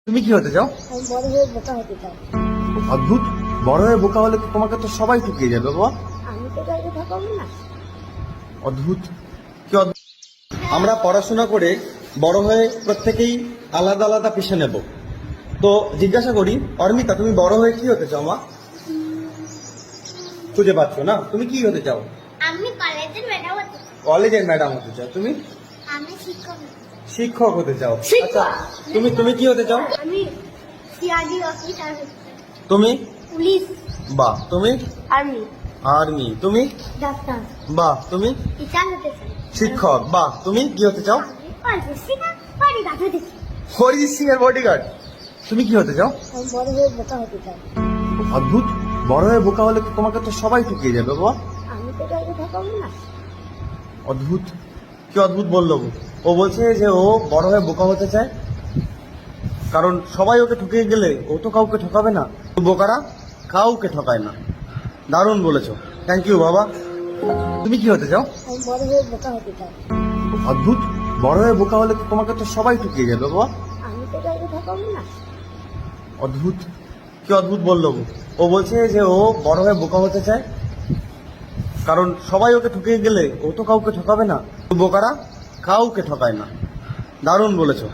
তুমি কি হতে চাও? আমি বড় হয়ে বোকা হতে চাই। অদ্ভুত। বড় হয়ে বোকা হলে তো তোমাকে তো সবাই ঠকিয়ে যাবে বাবা। আমি তো কাউকে ঠকাবো না। অদ্ভুত। কি অদ্ভুত। আমরা পড়াশোনা করে বড় হয়ে প্রত্যেকেই আলাদা আলাদা পেশা নেব। তো জিজ্ঞাসা করি, অর্মিতা তুমি বড় হয়ে কি হতে চাও মা? খুঁজে পাচ্ছ না, তুমি কি হতে চাও? আমি কলেজের ম্যাডাম হতে চাই। কলেজের ম্যাডাম হতে চাও। তুমি আমি শিক্ষক হতে চাই। শিক্ষক হতে চাও। শিক্ষক। আচ্ছা, তুমি কি হতে চাও? আমি সিআইডি অফিসার হতে চাই। তুমি? পুলিশ। বাহ। তুমি? আর্মি। আর্মি। তুমি? ডাক্তার। বাহ। তুমি? টিচার হতে চাই। শিক্ষক। বাহ। তুমি কি হতে চাও? আমি বডিগার্ড হতে চাই। হরিজিৎ সিং এর বডিগার্ড। তুমি কি হতে চাও? আমি বড় হয়ে বোকা হতে চাই। অদ্ভুত। বড় হয়ে বোকা হলে তো তোমাকে তো সবাই ঠকিয়ে যাবে বাবা। আমি তো কাউকে ঠকাবো না। অদ্ভুত। কি অদ্ভুত বললো ও? বলছে যে ও বড় হয়ে বোকা হতে চায়, কারণ সবাই ওকে ঠকিয়ে গেলে ও তো কাউকে ঠকাবে না। বোকারা কাউকে ঠকায় না। দারুণ বলেছো, থ্যাংক ইউ বাবা। তুমি কি হতে চাও? আমি বড় হয়ে বোকা হতে চাই। অদ্ভুত। বড় হয়ে বোকা হলে তো তোমাকে তো সবাই ঠকিয়ে যাবে বাবা। আমি তো কাউকে ঠকাবো না। অদ্ভুত। কি অদ্ভুত বললো ও? বলছে যে ও বড় হয়ে বোকা হতে চায়, কারণ সবাই ওকে ঠকিয়ে গেলে ও তো কাউকে ঠকাবে না। বোকারা কাউকে ঠকায় না। দারুণ বলেছো।